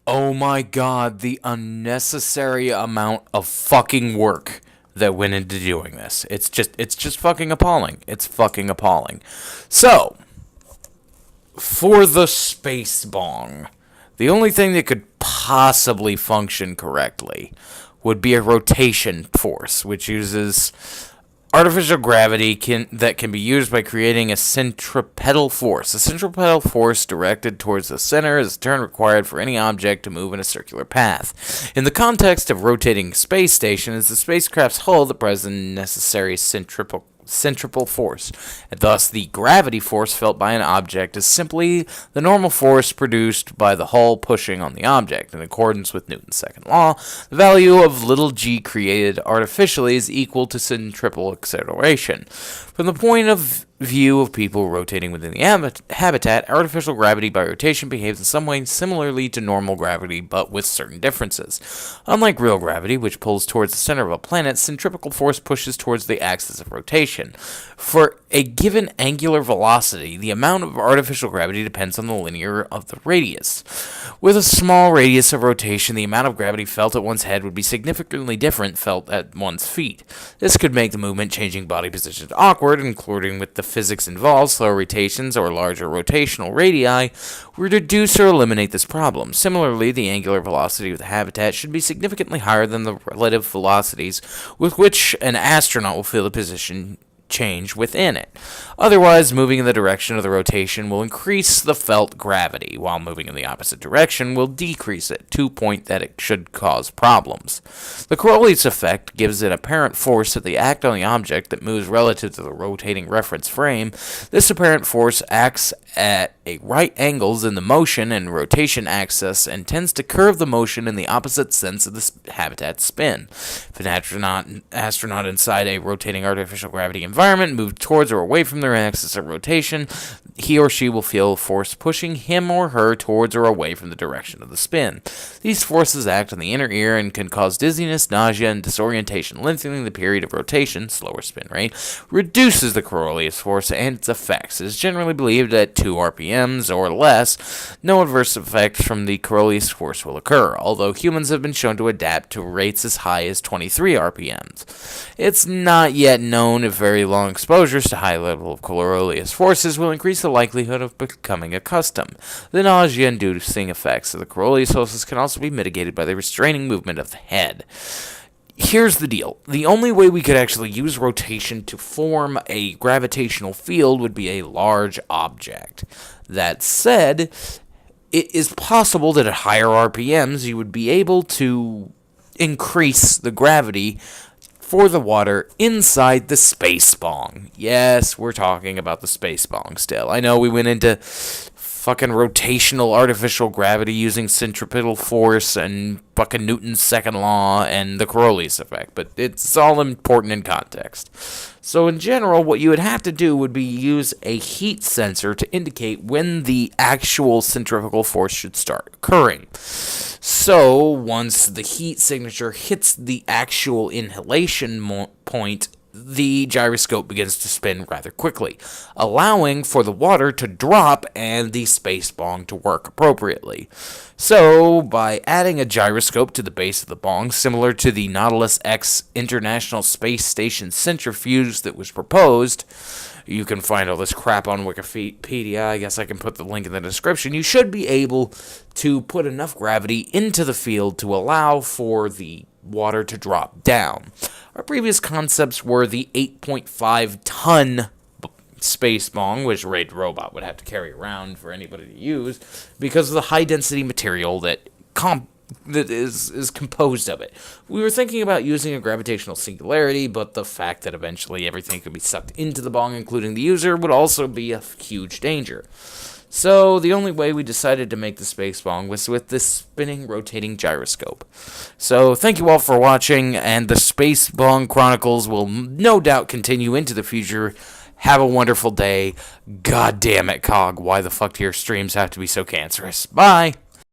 Oh my god, the unnecessary amount of fucking work that went into doing this. It's just fucking appalling. It's fucking appalling. So, for the space bong, the only thing that could possibly function correctly would be a rotation force, which uses artificial gravity that can be used by creating a centripetal force. A centripetal force directed towards the center is the turn required for any object to move in a circular path. In the context of rotating space station, is the spacecraft's hull the present necessary centripetal force. And thus, the gravity force felt by an object is simply the normal force produced by the hull pushing on the object. In accordance with Newton's second law, the value of little g created artificially is equal to centripetal acceleration. From the point of view of people rotating within the habitat, artificial gravity by rotation behaves in some way similarly to normal gravity, but with certain differences. Unlike real gravity, which pulls towards the center of a planet, centripetal force pushes towards the axis of rotation. For a given angular velocity, the amount of artificial gravity depends on the linear of the radius. With a small radius of rotation, the amount of gravity felt at one's head would be significantly different felt at one's feet. This could make the movement changing body positions awkward, including with the physics involved. Slower rotations or larger rotational radii would reduce or eliminate this problem. Similarly, the angular velocity of the habitat should be significantly higher than the relative velocities with which an astronaut will feel the position change within it. Otherwise, moving in the direction of the rotation will increase the felt gravity, while moving in the opposite direction will decrease it, to a point that it should cause problems. The Coriolis effect gives an apparent force at the act on the object that moves relative to the rotating reference frame. This apparent force acts at right angles in the motion and rotation axis and tends to curve the motion in the opposite sense of the habitat's spin. If an astronaut inside a rotating artificial gravity environment moves towards or away from their axis of rotation, he or she will feel a force pushing him or her towards or away from the direction of the spin. These forces act on the inner ear and can cause dizziness, nausea, and disorientation. Lengthening the period of rotation, slower spin rate, reduces the Coriolis force and its effects. It is generally believed that 2 RPMs or less, no adverse effect from the Coriolis force will occur, although humans have been shown to adapt to rates as high as 23 RPMs. It's not yet known if very long exposures to high level of Coriolis forces will increase the likelihood of becoming accustomed. The nausea-inducing effects of the Coriolis forces can also be mitigated by the restraining movement of the head. Here's the deal. The only way we could actually use rotation to form a gravitational field would be a large object. That said, it is possible that at higher RPMs you would be able to increase the gravity for the water inside the space bong. Yes, we're talking about the space bong still. I know we went into fucking rotational artificial gravity using centripetal force and fucking Newton's second law and the Coriolis effect, but it's all important in context. So in general, what you would have to do would be use a heat sensor to indicate when the actual centrifugal force should start occurring. So once the heat signature hits the actual inhalation point, the gyroscope begins to spin rather quickly, allowing for the water to drop and the space bong to work appropriately. So, by adding a gyroscope to the base of the bong, similar to the Nautilus X International Space Station centrifuge that was proposed, you can find all this crap on Wikipedia. I guess I can put the link in the description. You should be able to put enough gravity into the field to allow for the water to drop down. Our previous concepts were the 8.5-ton space bong, which Raid Robot would have to carry around for anybody to use, because of the high-density material that is composed of it. We were thinking about using a gravitational singularity, but the fact that eventually everything could be sucked into the bong, including the user, would also be a huge danger. So the only way we decided to make the space bong was with this spinning, rotating gyroscope. So thank you all for watching, and the Space Bong Chronicles will no doubt continue into the future. Have a wonderful day. God damn it, Cog. Why the fuck do your streams have to be so cancerous? Bye!